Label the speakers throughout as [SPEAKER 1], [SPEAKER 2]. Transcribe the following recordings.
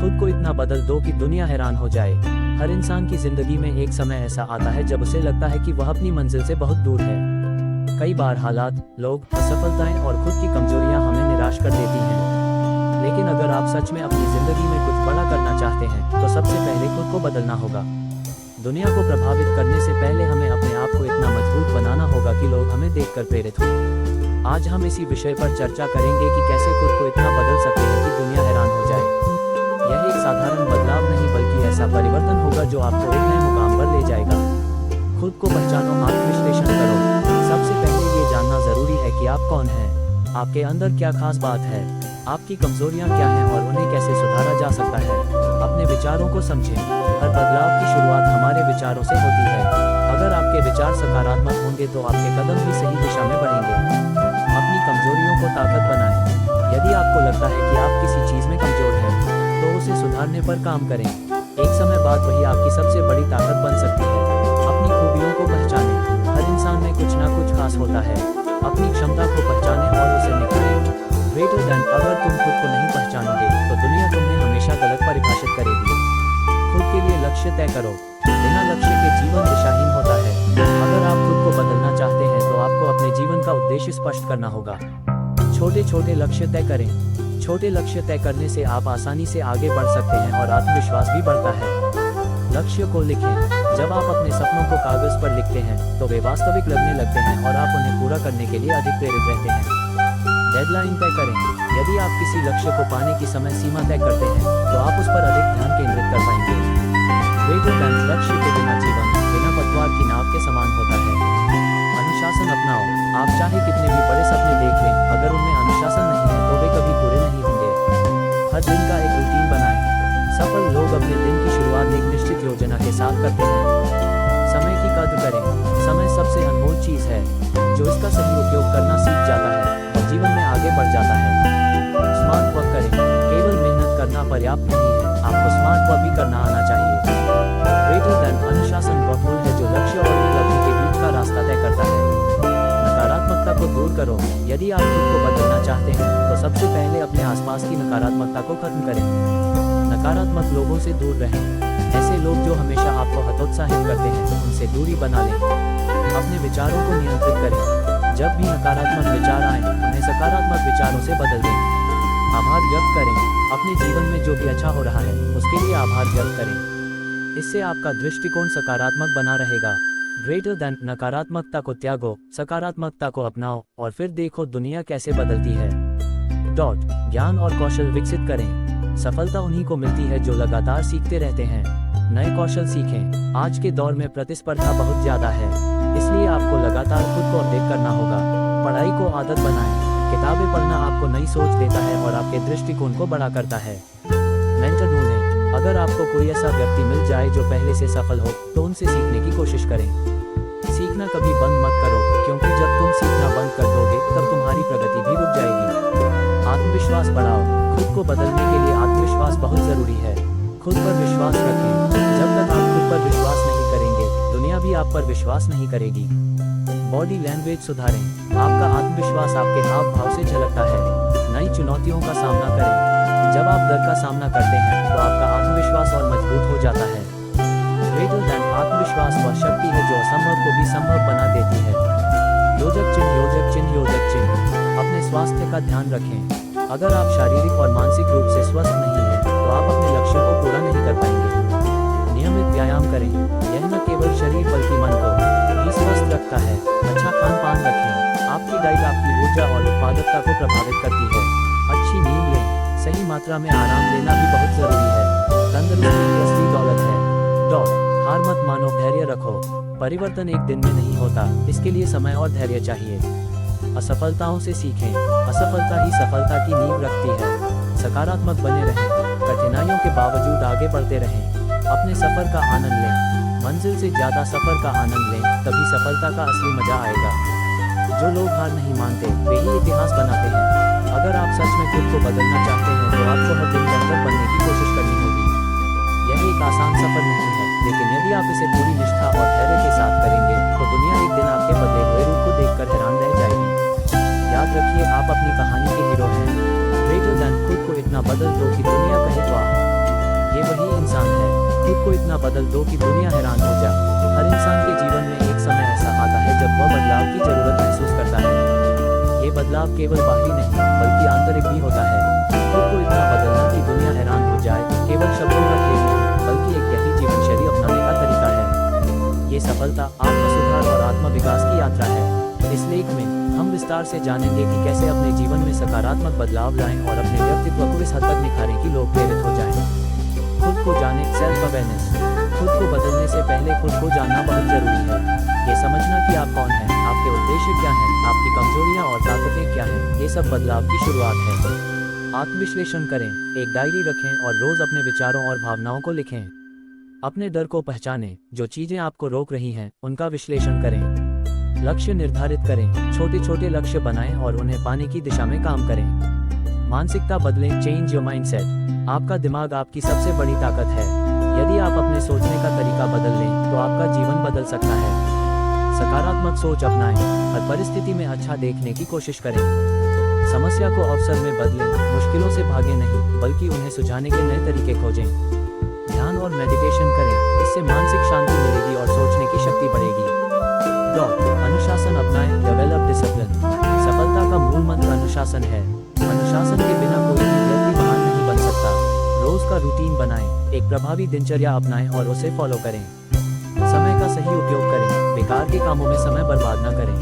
[SPEAKER 1] खुद को इतना बदल दो कि दुनिया हैरान हो जाए। हर इंसान की जिंदगी में एक समय ऐसा आता है जब उसे लगता है कि वह अपनी मंजिल से बहुत दूर है। कई बार हालात, लोग, असफलताएं और खुद की कमजोरियां हमें निराश कर देती हैं। लेकिन अगर आप सच में अपनी जिंदगी में कुछ बड़ा करना चाहते हैं तो सबसे पहले खुद को बदलना होगा। दुनिया को प्रभावित करने से पहले हमें अपने आप को इतना मजबूत बनाना होगा कि लोग हमें देखकर प्रेरित हों। आज हम इसी विषय पर चर्चा करेंगे कि कैसे खुद को इतना बदल सकते हैं कि दुनिया हैरान हो जाए। यह एक साधारण बदलाव नहीं बल्कि ऐसा परिवर्तन होगा जो आपको एक नए मुकाम पर ले जाएगा। खुद को पहचानो, आत्मविश्लेषण करो। सबसे पहले ये जानना जरूरी है कि आप कौन हैं, आपके अंदर क्या खास बात है, आपकी कमजोरियां क्या हैं और उन्हें कैसे सुधारा जा सकता है। अपने विचारों को समझें। हर बदलाव की शुरुआत हमारे विचारों से होती है। अगर आपके विचार सकारात्मक होंगे तो आपके कदम भी सही दिशा में बढ़ेंगे। अपनी कमजोरियों को ताकत बनाएं। यदि आपको लगता है कि आप किसी चीज में कमजोर हैं, तो उसे सुधारने पर काम करें। एक समय बाद वही आपकी सबसे बड़ी ताकत बन सकती है। अपनी खूबियों को पहचानें। हर इंसान में कुछ ना कुछ खास होता है। अपनी क्षमता को पहचानें और उसे निखारें। ग्रेटर देन, अगर तुम खुद को नहीं पहचानोगे तो दुनिया तुम्हें हमेशा गलत परिभाषित करेगी। खुद के लिए लक्ष्य तय करो। बिना लक्ष्य के जीवन दिशाहीन होता है। अगर आप खुद को बदलना चाहते हैं तो आपको अपने जीवन का उद्देश्य स्पष्ट करना होगा। छोटे छोटे लक्ष्य तय करें। छोटे लक्ष्य तय करने से आप आसानी से आगे बढ़ सकते हैं और आत्मविश्वास भी बढ़ता है। लक्ष्य को लिखें। जब आप अपने सपनों को कागज पर लिखते हैं तो वे वास्तविक लगने लगते हैं और आप उन्हें पूरा करने के लिए अधिक प्रेरित रहते हैं। डेडलाइन तय करें। यदि आप किसी लक्ष्य को पाने की समय सीमा तय करते हैं तो आप उस पर अधिक ध्यान केंद्रित कर पाएंगे। ग्रेटर देन, लक्ष्य के बिना जीवन बिना पतवार की नाव के समान होता है। अनुशासन अपनाओ। आप चाहे कितने भी बड़े सपने देख लें, अगर उनमें अनुशासन नहीं है तो वे कभी पूरे नहीं होंगे। हर दिन का एक रूटीन बनाएं। सफल लोग अपने दिन की शुरुआत एक निश्चित योजना के साथ करते हैं। समय की कद्र करें। समय सबसे अनमोल चीज है। जो इसका सही उपयोग करना सीख जाता है और जीवन में आगे बढ़ जाता है। स्मार्ट वर्क करें। केवल मेहनत करना पर्याप्त नहीं है, आपको स्मार्ट वर्क भी करना आना चाहिए। ग्रेटर देन, अनुशासन वह पुल है जो लक्ष्य और उपलब्धि के बीच का रास्ता तय करता है। नकारात्मकता को दूर करो। यदि आप खुद को बदलना चाहते हैं तो सबसे पहले अपने आसपास की नकारात्मकता को खत्म करें। नकारात्मक लोगों से दूर रहें। ऐसे लोग जो हमेशा आपको हतोत्साहित करते हैं उनसे दूरी बना लें। अपने विचारों को नियंत्रित करें। जब भी नकारात्मक विचार आए उन्हें सकारात्मक विचारों से बदल दें। आभार व्यक्त करें। अपने जीवन में जो भी अच्छा हो रहा है उसके लिए आभार व्यक्त करें। इससे आपका दृष्टिकोण सकारात्मक बना रहेगा। ग्रेटर देन, नकारात्मकता को त्यागो, सकारात्मकता को अपनाओ और फिर देखो दुनिया कैसे बदलती है। ज्ञान और कौशल विकसित करें। सफलता उन्हीं को मिलती है जो लगातार सीखते रहते हैं। नए कौशल सीखें। आज के दौर में प्रतिस्पर्धा बहुत ज्यादा है, इसलिए आपको लगातार खुद को अपडेट करना होगा। पढ़ाई को आदत बनाएं। किताबें पढ़ना आपको नई सोच देता है और आपके दृष्टिकोण को बड़ा करता है। मेंटर ढूंढें। अगर आपको कोई ऐसा व्यक्ति मिल जाए जो पहले से सफल हो तो उनसे सीखने की कोशिश करें। सीखना कभी बंद मत करो, क्योंकि जब तुम सीखना बंद कर दोगे तब तुम्हारी प्रगति भी रुक जाएगी। आत्मविश्वास बढ़ाओ। खुद को बदलने के लिए आत्मविश्वास बहुत जरूरी है। खुद पर विश्वास रखें। जब तक आप खुद पर विश्वास नहीं करेंगे दुनिया भी आप पर विश्वास नहीं करेगी। बॉडी लैंग्वेज सुधारें। आपका आत्मविश्वास आपके हाव भाव से झलकता है। नई चुनौतियों का सामना करें। जब आप डर का सामना करते हैं तो आपका आत्मविश्वास और मजबूत हो जाता है। ग्रेटर देन, आत्मविश्वास वह शक्ति है जो असंभव को भी संभव बना देती है। योजक चिन्ह, योजक चिन्ह, योजक चिन्ह। अपने स्वास्थ्य का ध्यान रखें। अगर आप शारीरिक और मानसिक रूप से स्वस्थ नहीं हैं तो आप अपने लक्ष्यों को पूरा नहीं कर पाएंगे। नियमित व्यायाम करें। यह न केवल शरीर बल्कि मन को भी स्वस्थ रखता है। अच्छा खान पान रखें। आपकी डाइट आपकी ऊर्जा और उत्पादकता को प्रभावित करती है। अच्छी नींद लें। सही मात्रा में आराम लेना भी बहुत जरूरी है। तंदुरुस्ती की असली दौलत है। हार मत मानो, धैर्य रखो। परिवर्तन एक दिन में नहीं होता, इसके लिए समय और धैर्य चाहिए। असफलताओं से सीखें। असफलता ही सफलता की नींव रखती है। सकारात्मक बने रहें। कठिनाइयों के बावजूद आगे बढ़ते रहें। अपने सफर का आनंद लें। मंजिल से ज्यादा सफर का आनंद लें, तभी सफलता का असली मजा आएगा। जो लोग हार नहीं मानते वे ही इतिहास बनाते हैं। अगर आप सच में खुद को बदलना चाहते हैं तो आपको हर दिन बेहतर बनने की कोशिश करनी होगी। यह एक आसान सफर नहीं है, लेकिन यदि आप इसे पूरी निष्ठा और धैर्य के साथ करेंगे तो दुनिया एक दिन आपके बदले हुए रूप को देखकर हैरान रह जाएगी। याद रखिए, आप अपनी कहानी के हीरो हैं। ग्रेटर देन, खुद को इतना बदल दो कि दुनिया कहे वाह। इतना बदल दो कि दुनिया हैरान हो जाए। हर इंसान के जीवन में एक समय ऐसा आता है जब वह बदलाव की जरूरत महसूस करता है। ये बदलाव केवल बाहरी नहीं बल्कि आंतरिक भी होता है। खुद को इतना बदलना कि दुनिया हैरान हो जाए केवल शब्दों का खेल नहीं बल्कि एक गहरी जीवन शैली अपनाने का तरीका है। ये सफलता आत्म सुधार और आत्म विकास की यात्रा है। इस लेख में हम विस्तार से जानेंगे कि कैसे अपने जीवन में सकारात्मक बदलाव लाएं और अपने व्यक्तित्व को इस हद तक निखारें कि लोग प्रेरित हो जाएं। खुद को जानें, सेल्फ अवेयरनेस। खुद को बदलने से पहले खुद को जानना बहुत जरूरी है। ये समझना कि आप कौन हैं, आपके उद्देश्य क्या हैं, आपकी कमजोरियां और ताकतें क्या हैं, ये सब बदलाव की शुरुआत है। आत्मविश्लेषण करें, एक डायरी रखें और रोज अपने विचारों और भावनाओं को लिखें। अपने डर को पहचानें, जो चीजें आपको रोक रही हैं उनका विश्लेषण करें। लक्ष्य निर्धारित करें, छोटे छोटे लक्ष्य बनाएं और उन्हें पाने की दिशा में काम करें। मानसिकता बदलें, चेंज योर माइंडसेट। आपका दिमाग आपकी सबसे बड़ी ताकत है। यदि आप अपने सोचने का तरीका बदल लें तो आपका जीवन बदल सकता है। सकारात्मक सोच अपनाएं, हर परिस्थिति में अच्छा देखने की कोशिश करें। समस्या को अवसर में बदलें, मुश्किलों से भागें नहीं बल्कि उन्हें सुलझाने के नए तरीके खोजें। ध्यान और मेडिटेशन करें, इससे मानसिक शांति मिलेगी और सोचने की शक्ति बढ़ेगी। अनुशासन अपनाएं, डेवलप डिसिप्लिन। सफलता का मूल मंत्र अनुशासन है। अनुशासन के बिना कोई भी व्यक्ति महान नहीं बन सकता। रोज का रूटीन बनाएं, एक प्रभावी दिनचर्या अपनाएं और उसे फॉलो करें। समय का सही उपयोग करें, बेकार के कामों में समय बर्बाद न करें।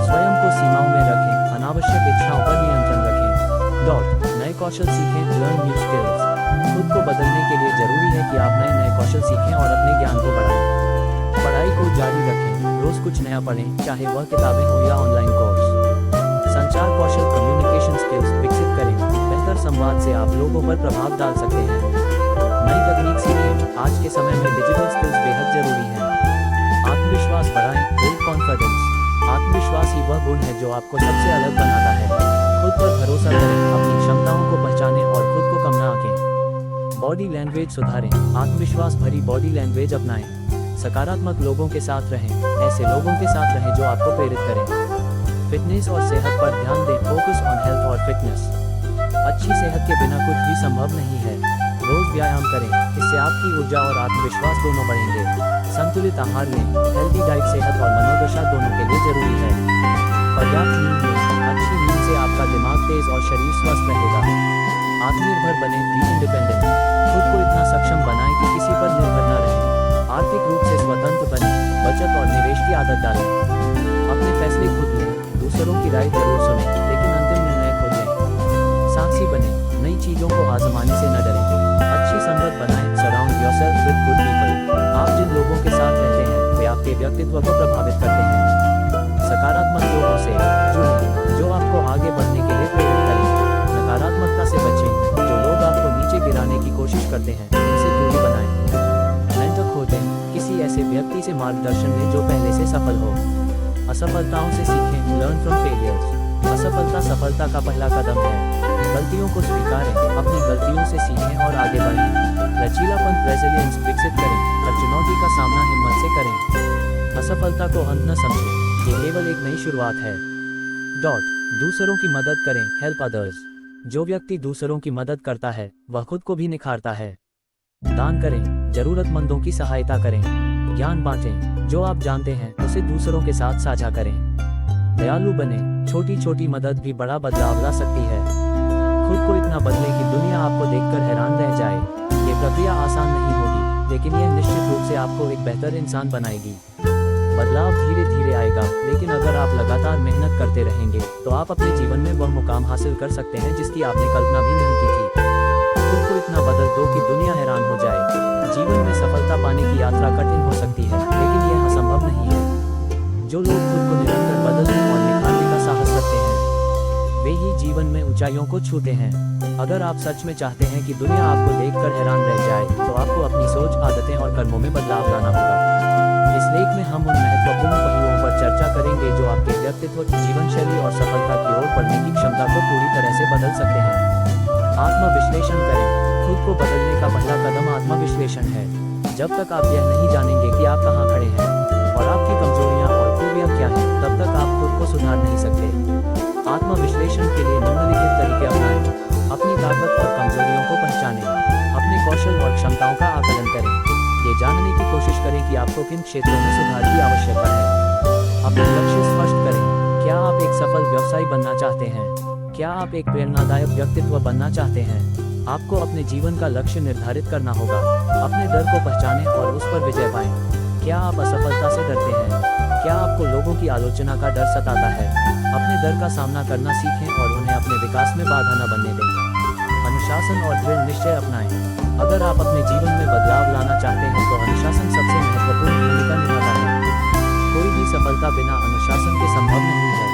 [SPEAKER 1] स्वयं को सीमाओं में रखें, अनावश्यक इच्छाओं पर नियंत्रण रखें। नए कौशल सीखें, लर्न न्यू स्किल्स। खुद को बदलने के लिए जरूरी है कि आप नए नए कौशल सीखें और अपने ज्ञान को बढ़ाएं। पढ़ाई को जारी रखें, रोज कुछ नया पढ़ें, चाहे वह किताबें हो या ऑनलाइन कोर्स। संचार कौशल, कम्युनिकेशन स्किल्स विकसित करें। बेहतर संवाद से आप लोगों पर प्रभाव डाल सकते हैं। नई तकनीक सीखें, आज के समय में डिजिटल स्किल्स बेहद जरूरी हैं। आत्मविश्वास बढ़ाएं, बिल्ड कॉन्फिडेंस। आत्मविश्वास ही वह गुण है जो आपको सबसे अलग बनाता है। खुद पर भरोसा करें, अपनी क्षमताओं को पहचानें और खुद को कम न आंकें। बॉडी लैंग्वेज सुधारें, आत्मविश्वास भरी बॉडी लैंग्वेज अपनाएं। सकारात्मक लोगों के साथ रहें, ऐसे लोगों के साथ रहें जो आपको प्रेरित करें। फिटनेस और सेहत पर ध्यान दें, फोकस ऑन हेल्थ और फिटनेस। अच्छी सेहत के बिना कुछ भी संभव नहीं है। रोज व्यायाम करें, इससे आपकी ऊर्जा और आत्मविश्वास दोनों बढ़ेंगे। संतुलित आहार लें, हेल्दी डाइट सेहत और मनोदशा दोनों के लिए जरूरी है। पर्याप्त नींद लें, अच्छी नींद से आपका दिमाग तेज और शरीर स्वस्थ रहेगा। आत्मनिर्भर बने, बी इंडिपेंडेंट। खुद को इतना सक्षम बनाएं कि किसी पर निर्भर न रहें। आर्थिक रूप से स्वतंत्र बने, बचत और निवेश की आदत डालें। अपने फैसले खुद लें, दूसरों की राय जरूर सुनें लेकिन अंतिम निर्णय खुद लें। साहसी बने, नई चीजों को आजमाने से न डरें। अच्छी संगत बनाएं, surround yourself with good people. आप जिन लोगों के साथ रहते हैं वे आपके व्यक्तित्व को प्रभावित करते हैं। सकारात्मक लोगों से जुड़ें, जो आपको आगे बढ़ने के लिए प्रेरित करें। नकारात्मकता से बचें, जो लोग आपको नीचे गिराने की कोशिश करते हैं उनसे दूरी बनाएं। मेंटर खोजें, किसी ऐसे व्यक्ति से मार्गदर्शन लें जो पहले से सफल हो। असफलताओं से सीखें, लर्न फ्रॉम फेलियर्स। असफलता सफलता का पहला कदम है। गलतियों को स्वीकारें, अपनी गलतियों से सीखें और आगे बढ़ें। लचीलापन, रेजिलियंस विकसित करें, हर चुनौती का सामना हिम्मत से करें। असफलता को अंत न समझें, ये केवल एक नई शुरुआत है। दूसरों की मदद करें, हेल्प अदर्स। जो व्यक्ति दूसरों की मदद करता है वह खुद को भी निखारता है। दान करें, जरूरतमंदों की सहायता करें। ज्ञान बांटें, जो आप जानते हैं उसे दूसरों के साथ साझा करें। दयालु बने, छोटी छोटी मदद भी बड़ा बदलाव ला सकती है। खुद को इतना बदलें कि दुनिया आपको देखकर हैरान रह जाए। ये प्रक्रिया आसान नहीं होगी लेकिन यह निश्चित रूप से आपको एक बेहतर इंसान बनाएगी। बदलाव धीरे धीरे आएगा लेकिन अगर आप लगातार मेहनत करते रहेंगे तो आप अपने जीवन में वह मुकाम हासिल कर सकते हैं जिसकी आपने कल्पना भी नहीं की थी। खुद को इतना बदल दो कि दुनिया हैरान हो जाए। जीवन में सफलता पाने की यात्रा कठिन हो सकती है लेकिन यह असंभव नहीं है। जो लोग खुद को निरंतर बदलने और निखारने का साहस रखते हैं वे ही जीवन में ऊंचाइयों को छूते हैं। अगर आप सच में चाहते हैं कि दुनिया आपको देखकर हैरान रह जाए तो आपको अपनी सोच, आदतें और कर्मों में बदलाव लाना होगा। इस लेख में हम उन महत्वपूर्ण पहलुओं पर चर्चा करेंगे जो आपके व्यक्तित्व, जीवन शैली और सफलता की ओर बढ़ने की क्षमता को पूरी तरह से बदल सकते हैं। आत्मविश्लेषण करें, खुद को बदलने का पहला कदम आत्मविश्लेषण है। जब तक आप यह नहीं जानेंगे कि आप कहाँ खड़े हैं और आपकी कमजोरियाँ और खूबियाँ क्या हैं तब तक आप खुद को सुधार नहीं सकते। आत्मविश्लेषण के लिए निम्नलिखित तरीके अपनाएं। अपनी ताकत और कमजोरियों को पहचानें, अपने कौशल और क्षमताओं का आकलन करें, ये जानने की कोशिश करें कि आपको किन क्षेत्रों में सुधार की आवश्यकता है। अपने लक्ष्य स्पष्ट करें। क्या आप एक सफल व्यवसायी बनना चाहते हैं? क्या आप एक प्रेरणादायक व्यक्तित्व बनना चाहते हैं? आपको अपने जीवन का लक्ष्य निर्धारित करना होगा। अपने डर को पहचानें और उस पर विजय पाएं। क्या आप असफलता से डरते हैं? क्या आपको लोगों की आलोचना का डर सताता है? अपने डर का सामना करना सीखें और उन्हें अपने विकास में बाधा न बनने दें। अनुशासन और दृढ़ निश्चय अपनाएं। अगर आप अपने जीवन में बदलाव लाना चाहते हैं तो अनुशासन सबसे महत्वपूर्ण भूमिका निभाता है। कोई भी सफलता बिना अनुशासन के संभव नहीं है।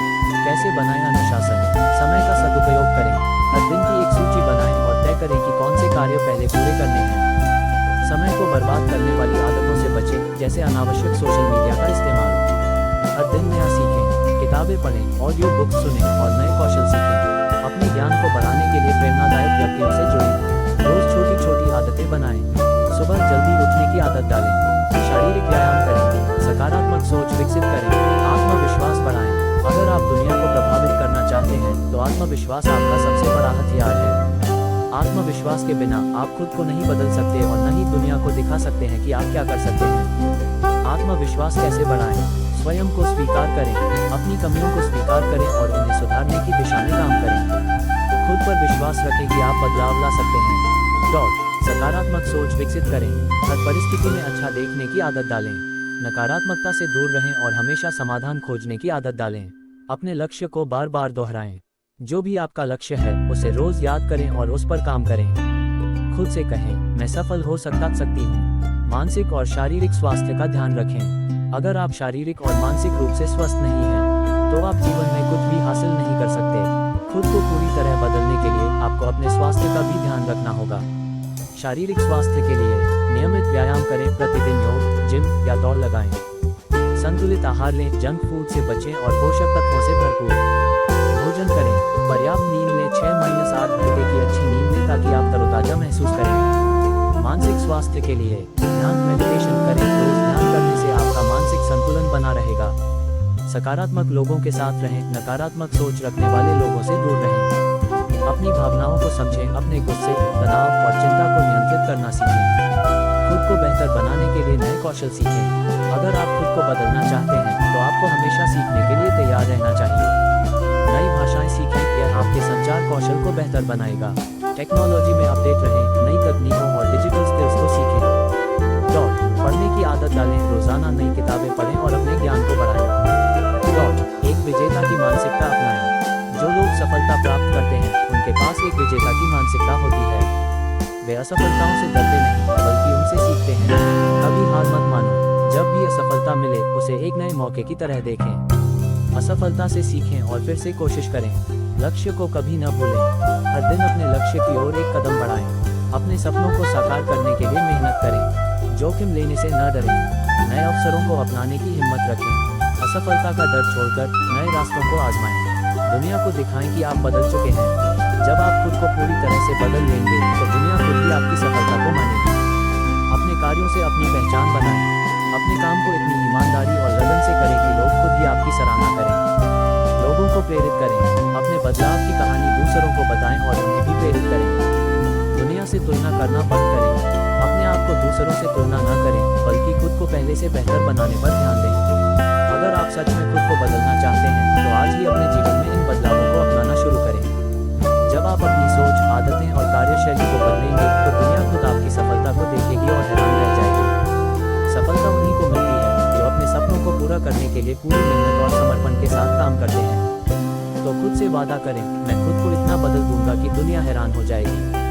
[SPEAKER 1] कैसे बनाएं अनुशासन? समय का सदुपयोग करें। हर दिन की एक सूची बनाएं और तय करें कि कौन से कार्य पहले पूरे करने हैं। समय को बर्बाद करने वाली आदतों से बचें, जैसे अनावश्यक सोशल मीडिया का इस्तेमाल। हर दिन नया सीखें। किताबें पढ़ें, ऑडियो बुक्स सुनें और नए कौशल सीखें। अपने ज्ञान को बढ़ाने के लिए प्रेरणादायक व्यक्तियों से जुड़ें। रोज छोटी छोटी आदतें बनाएं। सुबह जल्दी उठने की आदत डालें। शारीरिक व्यायाम करें। सकारात्मक सोच विकसित करें। आत्मविश्वास बढ़ाएं। अगर आप दुनिया को प्रभावित करना चाहते हैं तो आत्मविश्वास आपका सबसे बड़ा हथियार है। आत्मविश्वास के बिना आप खुद को नहीं बदल सकते और न ही दुनिया को दिखा सकते हैं कि आप क्या कर सकते हैं। आत्मविश्वास कैसे बढ़ाएं? स्वयं को स्वीकार करें। अपनी कमियों को स्वीकार करें और उन्हें सुधारने की दिशा में काम करें। खुद पर विश्वास रखें कि आप बदलाव ला सकते हैं। सकारात्मक सोच विकसित करें। हर परिस्थिति में अच्छा देखने की आदत डालें। नकारात्मकता से दूर रहें और हमेशा समाधान खोजने की आदत डालें। अपने लक्ष्य को बार बार दोहराएं। जो भी आपका लक्ष्य है उसे रोज याद करें और उस पर काम करें। खुद से कहें, मैं सफल हो सकती हूँ। मानसिक और शारीरिक स्वास्थ्य का ध्यान रखें। अगर आप शारीरिक और मानसिक रूप से स्वस्थ नहीं हैं, तो आप जीवन में कुछ भी हासिल नहीं कर सकते। खुद को पूरी तरह बदलने के लिए आपको अपने स्वास्थ्य का भी ध्यान रखना होगा। शारीरिक स्वास्थ्य के लिए नियमित व्यायाम करें। प्रतिदिन योग, जिम या दौड़ लगाएं। संतुलित आहार लें। जंक फूड से बचें और पोषक तत्वों से भरपूर भोजन करें। पर्याप्त नींद लें। 6-8 घंटे की अच्छी नींद लें ताकि आप तरोताजा महसूस करें। मानसिक स्वास्थ्य के लिए ध्यान मेडिटेशन करें। रोज ध्यान करने से आपका मानसिक संतुलन बना रहेगा। सकारात्मक लोगों के साथ रहें। नकारात्मक सोच रखने वाले लोगों से दूर रहें। अपनी भावनाओं को समझें। अपने गुस्से, तनाव और चिंता को नियंत्रित करना सीखें। खुद को बेहतर बनाने के लिए नए कौशल सीखें। अगर आप खुद को बदलना चाहते हैं तो आपको हमेशा सीखने के लिए तैयार रहना चाहिए। नई भाषाएं सीखें। यह आपके संचार कौशल को बेहतर बनाएगा। टेक्नोलॉजी में अपडेट रहें। नई तकनीकों और डिजिटल स्किल्स को सीखें। पढ़ने की आदत डालें। रोजाना नई किताबें पढ़ें और अपने ज्ञान को बढ़ाएं। एक विजेता की मानसिकता अपनाएं। जो लोग सफलता प्राप्त करते हैं उनके पास एक विजेता की मानसिकता होती है। वे असफलताओं से डरते नहीं बल्कि उनसे सीखते हैं। कभी हार मत मानो। जब भी असफलता मिले उसे एक नए मौके की तरह देखें। असफलता से सीखें और फिर से कोशिश करें। लक्ष्य को कभी न भूलें। हर दिन अपने लक्ष्य की ओर एक कदम बढ़ाएं। अपने सपनों को साकार करने के लिए मेहनत करें। जोखिम लेने से न डरें। नए अवसरों को अपनाने की हिम्मत रखें। असफलता का डर छोड़कर नए रास्तों को आजमाएं। दुनिया को दिखाएं कि आप बदल चुके हैं। जब आप खुद को पूरी तरह से बदल लेंगे तो दुनिया खुद भी आपकी सफलता को मानेगी। अपने कार्यों से अपनी पहचान बनाएं। अपने काम को इतनी ईमानदारी और लगन से करें कि लोग खुद भी आपकी सराहना करें। लोगों को प्रेरित करें। अपने बदलाव की कहानी दूसरों को बताएं और उन्हें भी प्रेरित करें। दुनिया से तुलना करना बंद करें। अपने आप को दूसरों से तुलना न करें बल्कि खुद को पहले से बेहतर बनाने पर ध्यान दें। अगर आप सच में खुद को बदलना चाहते हैं तो आज ही अपने जीवन में इन बदलावों को अपनाना शुरू करें। जब आप अपनी सोच, आदतें और कार्यशैली को बदलेंगे तो दुनिया खुद आपकी सफलता को देखेगी और हैरान रह जाएगी। सफलता उन्हीं को मिलती है जो अपने सपनों को पूरा करने के लिए पूरी मेहनत और समर्पण के साथ काम करते हैं। तो खुद से वादा करें, मैं खुद को इतना बदल दूंगा कि दुनिया हैरान हो जाएगी।